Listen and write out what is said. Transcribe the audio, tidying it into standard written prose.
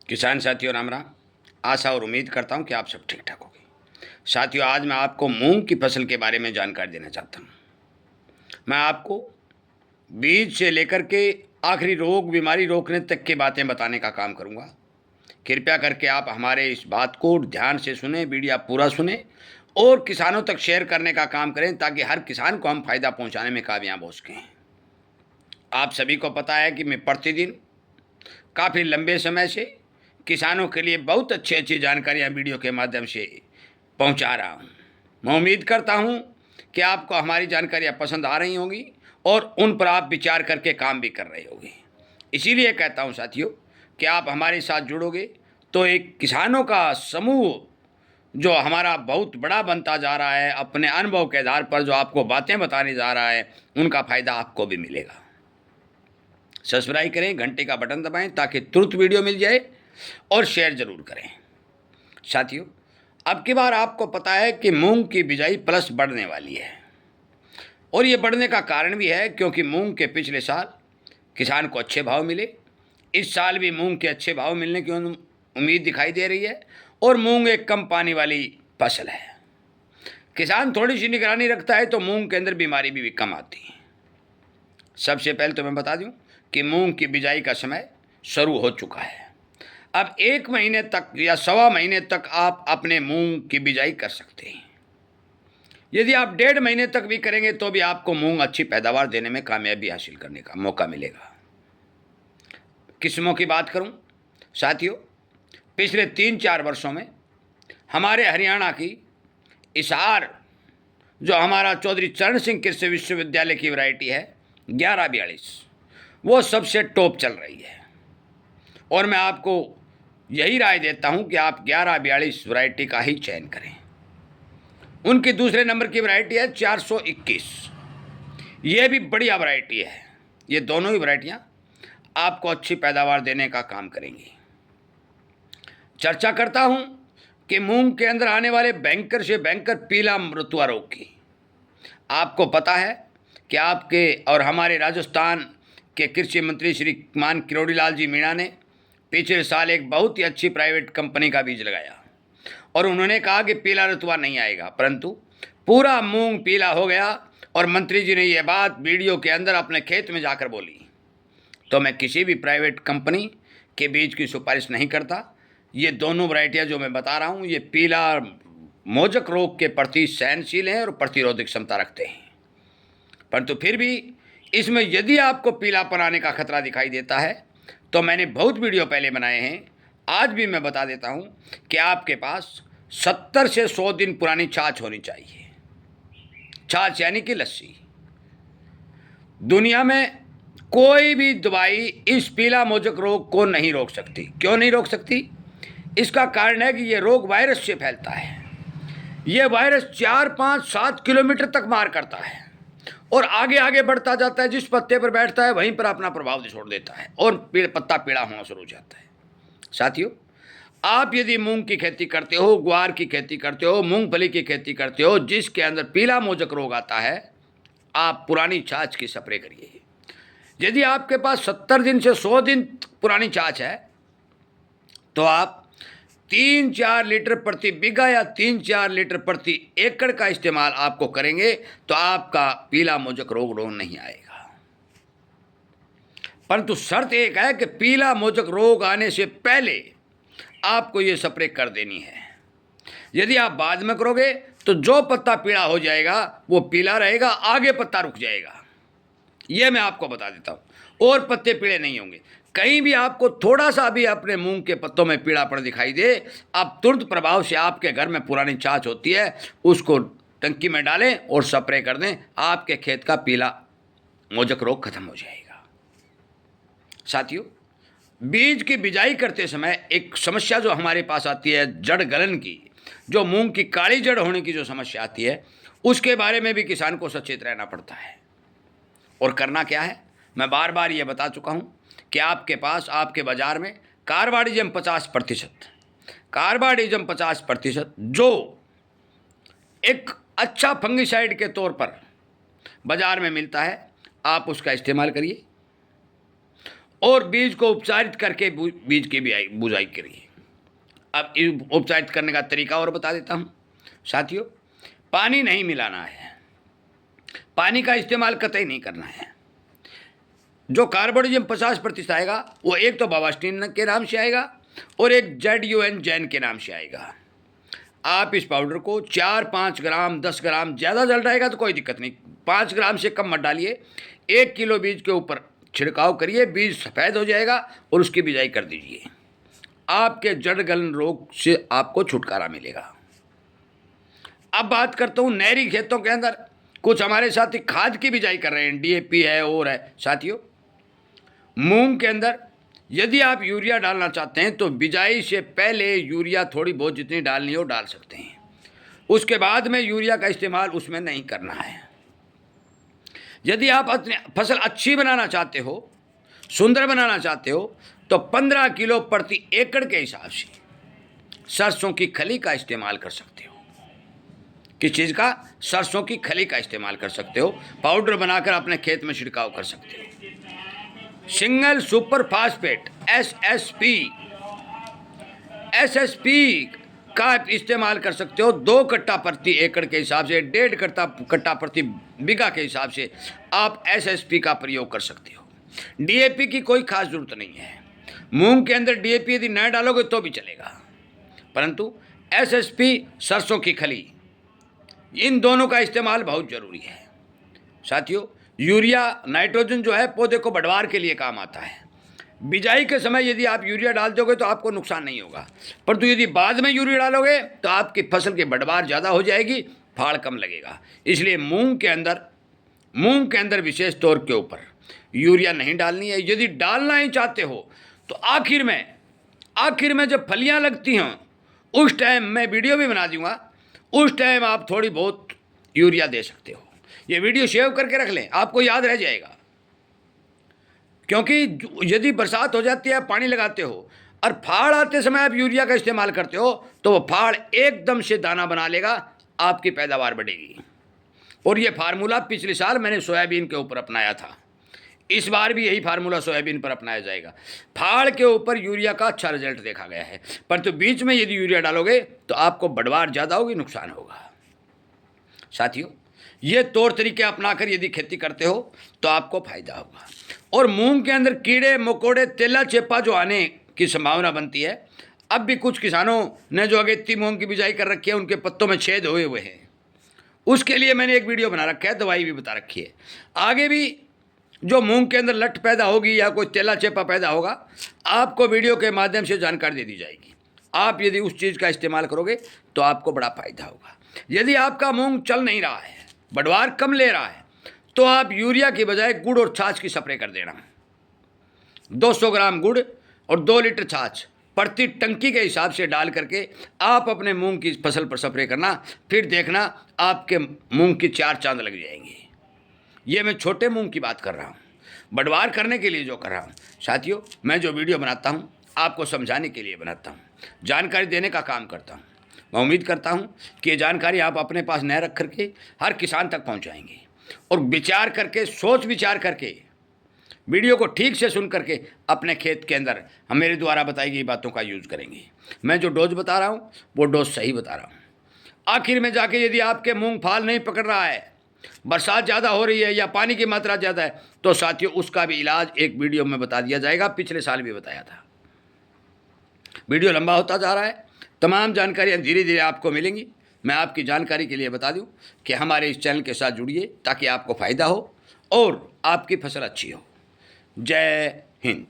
किसान साथियों राम राम। आशा और उम्मीद करता हूँ कि आप सब ठीक ठाक होंगे। साथियों, आज मैं आपको मूंग की फसल के बारे में जानकारी देना चाहता हूँ। मैं आपको बीज से लेकर के आखिरी रोग बीमारी रोकने तक की बातें बताने का काम करूँगा। कृपया करके आप हमारे इस बात को ध्यान से सुने, वीडियो पूरा सुने और किसानों तक शेयर करने का काम करें ताकि हर किसान को हम फायदा पहुँचाने में कामयाब हो सकें। आप सभी को पता है कि मैं प्रतिदिन काफ़ी लंबे समय से किसानों के लिए बहुत अच्छी अच्छी जानकारियाँ वीडियो के माध्यम से पहुंचा रहा हूं। मैं उम्मीद करता हूं कि आपको हमारी जानकारियाँ पसंद आ रही होंगी और उन पर आप विचार करके काम भी कर रहे होंगे। इसीलिए कहता हूं साथियों कि आप हमारे साथ जुड़ोगे तो एक किसानों का समूह जो हमारा बहुत बड़ा बनता जा रहा है, अपने अनुभव के आधार पर जो आपको बातें बताने जा रहा है, उनका फ़ायदा आपको भी मिलेगा। सब्सक्राइब करें, घंटे का बटन दबाएं ताकि तुरंत वीडियो मिल जाए और शेयर ज़रूर करें। साथियों, अब की बार आपको पता है कि मूंग की बिजाई प्लस बढ़ने वाली है और ये बढ़ने का कारण भी है क्योंकि मूंग के पिछले साल किसान को अच्छे भाव मिले। इस साल भी मूंग के अच्छे भाव मिलने की उम्मीद दिखाई दे रही है और मूंग एक कम पानी वाली फसल है। किसान थोड़ी सी निगरानी रखता है तो मूंग के अंदर बीमारी भी कम आती है। सबसे पहले तो मैं बता दूं कि मूंग की बिजाई का समय शुरू हो चुका है। अब 1 महीने तक या सवा महीने तक आप अपने मूंग की बिजाई कर सकते हैं। यदि आप 1.5 महीने तक भी करेंगे तो भी आपको मूंग अच्छी पैदावार देने में कामयाबी हासिल करने का मौका मिलेगा। किस्मों की बात करूं साथियों, पिछले 3-4 वर्षों में हमारे हरियाणा की इसार जो हमारा चौधरी चरण सिंह कृषि विश्वविद्यालय की वैरायटी है 1142, वो सबसे टॉप चल रही है और मैं आपको यही राय देता हूं कि आप 1142 वैरायटी का ही चयन करें। उनकी दूसरे नंबर की वैरायटी है 421, ये भी बढ़िया वैरायटी है। ये दोनों ही वैरायटियां आपको अच्छी पैदावार देने का काम करेंगी। चर्चा करता हूं कि मूंग के अंदर आने वाले बैंकर से बैंकर पीला मृतुआ रोग की। आपको पता है कि आपके और हमारे राजस्थान के कृषि मंत्री श्रीमान किरोड़ी लाल जी मीणा ने पिछले साल एक बहुत ही अच्छी प्राइवेट कंपनी का बीज लगाया और उन्होंने कहा कि पीला रतुआ नहीं आएगा, परंतु पूरा मूंग पीला हो गया और मंत्री जी ने यह बात वीडियो के अंदर अपने खेत में जाकर बोली। तो मैं किसी भी प्राइवेट कंपनी के बीज की सिफारिश नहीं करता। ये दोनों वैरायटियाँ जो मैं बता रहा हूँ ये पीला मोजक रोग के प्रति सहनशील हैं और प्रतिरोधक क्षमता रखते हैं, परंतु फिर भी इसमें यदि आपको पीलापन आने का खतरा दिखाई देता है तो मैंने बहुत वीडियो पहले बनाए हैं, आज भी मैं बता देता हूं कि आपके पास 70 से 100 दिन पुरानी छाछ होनी चाहिए। छाछ यानी कि लस्सी। दुनिया में कोई भी दवाई इस पीला मोजक रोग को नहीं रोक सकती। क्यों नहीं रोक सकती? इसका कारण है कि ये रोग वायरस से फैलता है। ये वायरस 4-5-7 किलोमीटर तक मार करता है और आगे आगे बढ़ता जाता है। जिस पत्ते पर बैठता है वहीं पर अपना प्रभाव छोड़ देता है और पत्ता पीला होना शुरू हो जाता है। साथियों, आप यदि मूंग की खेती करते हो, ग्वार की खेती करते हो, मूंगफली की खेती करते हो जिसके अंदर पीला मोजक रोग आता है, आप पुरानी छाछ की स्प्रे करिए। यदि आपके पास 70 दिन से 100 दिन पुरानी छाछ है तो आप 3-4 लीटर प्रति बीघा या 3-4 लीटर प्रति एकड़ का इस्तेमाल आपको करेंगे तो आपका पीला मोजक रोग नहीं आएगा। परंतु शर्त एक है कि पीला मोजक रोग आने से पहले आपको ये स्प्रे कर देनी है। यदि आप बाद में करोगे तो जो पत्ता पीला हो जाएगा वो पीला रहेगा, आगे पत्ता रुक जाएगा। ये मैं आपको बता देता हूँ, और पत्ते पीले नहीं होंगे। कहीं भी आपको थोड़ा सा भी अपने मूंग के पत्तों में पीलापन दिखाई दे, आप तुरंत प्रभाव से आपके घर में पुरानी छाछ होती है उसको टंकी में डालें और स्प्रे कर दें, आपके खेत का पीला मोजक रोग खत्म हो जाएगा। साथियों, बीज की बिजाई करते समय एक समस्या जो हमारे पास आती है जड़ गलन की, जो मूंग की काली जड़ होने की जो समस्या आती है, उसके बारे में भी किसान को सचेत रहना पड़ता है। और करना क्या है, मैं बार बार ये बता चुका हूँ कि आपके पास आपके बाज़ार में कार्बाडिजम 50% जो एक अच्छा फंगिसाइड के तौर पर बाज़ार में मिलता है, आप उसका इस्तेमाल करिए। और बीज को उपचारित करके बीज की बुआई करिए। अब उपचारित करने का तरीका और बता देता हूँ साथियों। पानी नहीं मिलाना है, पानी का इस्तेमाल कतई नहीं करना है। जो कार्बोनियम 50% आएगा वो एक तो बावास्टीन के नाम से आएगा और एक ZUN जैन के नाम से आएगा। आप इस पाउडर को 4-5 ग्राम 10 ग्राम, ज़्यादा जल जाएगा तो कोई दिक्कत नहीं, 5 ग्राम से कम मत डालिए। 1 किलो बीज के ऊपर छिड़काव करिए, बीज सफ़ेद हो जाएगा और उसकी बिजाई कर दीजिए। आपके जड़ गलन रोग से आपको छुटकारा मिलेगा। अब बात करता हूँ नहरी खेतों के अंदर कुछ हमारे साथी खाद की बिजाई कर रहे हैं, DAP है और है साथियों। मूंग के अंदर यदि आप यूरिया डालना चाहते हैं तो बिजाई से पहले यूरिया थोड़ी बहुत जितनी डालनी हो डाल सकते हैं, उसके बाद में यूरिया का इस्तेमाल उसमें नहीं करना है। यदि आप अपनी फसल अच्छी बनाना चाहते हो, सुंदर बनाना चाहते हो, तो 15 किलो प्रति एकड़ के हिसाब से सरसों की खली का इस्तेमाल कर सकते हो। किस चीज़ का? सरसों की खली का इस्तेमाल कर सकते हो। पाउडर बनाकर अपने खेत में छिड़काव कर सकते हो। सिंगल सुपर फास्फेट SSP का इस्तेमाल कर सकते हो। 2 कट्टा प्रति एकड़ के हिसाब से, 1.5 कट्टा प्रति बीघा के हिसाब से आप SSP का प्रयोग कर सकते हो। DAP की कोई खास जरूरत नहीं है। मूंग के अंदर DAP यदि न डालोगे तो भी चलेगा, परंतु SSP सरसों की खली, इन दोनों का इस्तेमाल बहुत ज़रूरी है साथियों। यूरिया नाइट्रोजन जो है पौधे को बढ़वार के लिए काम आता है। बिजाई के समय यदि आप यूरिया डाल दोगे तो आपको नुकसान नहीं होगा, परंतु यदि बाद में यूरिया डालोगे तो आपकी फसल की बढ़वार ज़्यादा हो जाएगी, फाड़ कम लगेगा। इसलिए मूंग के अंदर विशेष तौर के ऊपर यूरिया नहीं डालनी है। यदि डालना ही चाहते हो तो आखिर में जब फलियां लगती हों उस टाइम मैं वीडियो भी बना दूंगा, उस टाइम आप थोड़ी बहुत यूरिया दे सकते हो। ये वीडियो सेव करके रख लें, आपको याद रह जाएगा। क्योंकि यदि बरसात हो जाती है, पानी लगाते हो और फाड़ आते समय आप यूरिया का इस्तेमाल करते हो तो वो फाड़ एकदम से दाना बना लेगा, आपकी पैदावार बढ़ेगी। और ये फार्मूला पिछले साल मैंने सोयाबीन के ऊपर अपनाया था, इस बार भी यही फार्मूला सोयाबीन पर अपनाया जाएगा। फाड़ के ऊपर यूरिया का अच्छा रिजल्ट देखा गया है, परंतु बीच में यदि यूरिया डालोगे तो आपको बढ़वार ज़्यादा होगी, नुकसान होगा। साथियों, ये तौर तरीके अपनाकर यदि खेती करते हो तो आपको फायदा होगा। और मूंग के अंदर कीड़े मकोड़े तेला चेपा जो आने की संभावना बनती है, अब भी कुछ किसानों ने जो अगेती मूंग की बिजाई कर रखी है उनके पत्तों में छेद हुए हैं, उसके लिए मैंने एक वीडियो बना रखा है, दवाई भी बता रखी है। आगे भी जो मूंग के अंदर लट पैदा होगी या कोई तेला चेपा पैदा होगा, आपको वीडियो के माध्यम से जानकारी दे दी जाएगी। आप यदि उस चीज़ का इस्तेमाल करोगे तो आपको बड़ा फायदा होगा। यदि आपका मूंग चल नहीं रहा है, बढ़वार कम ले रहा है, तो आप यूरिया की बजाय गुड़ और छाछ की स्प्रे कर देना। 200 ग्राम गुड़ और 2 लीटर छाछ प्रति टंकी के हिसाब से डाल करके आप अपने मूंग की फसल पर स्प्रे करना, फिर देखना आपके मूंग की 4 चांद लग जाएंगी। ये मैं छोटे मूंग की बात कर रहा हूँ, बढ़वार करने के लिए जो कर रहा हूँ। साथियों, मैं जो वीडियो बनाता हूँ आपको समझाने के लिए बनाता हूँ, जानकारी देने का काम करता हूँ। मैं उम्मीद करता हूँ कि ये जानकारी आप अपने पास न रख करके हर किसान तक पहुँचाएंगे और विचार करके, सोच विचार करके, वीडियो को ठीक से सुन करके अपने खेत के अंदर हम मेरे द्वारा बताई गई बातों का यूज़ करेंगे। मैं जो डोज बता रहा हूँ वो डोज सही बता रहा हूँ। आखिर में जाके यदि आपके मूंग फाल नहीं पकड़ रहा है, बरसात ज़्यादा हो रही है या पानी की मात्रा ज़्यादा है, तो साथियों उसका भी इलाज एक वीडियो में बता दिया जाएगा। पिछले साल भी बताया था। वीडियो लंबा होता जा रहा है, तमाम जानकारियाँ धीरे धीरे आपको मिलेंगी। मैं आपकी जानकारी के लिए बता दूं कि हमारे इस चैनल के साथ जुड़िए ताकि आपको फ़ायदा हो और आपकी फसल अच्छी हो। जय हिंद।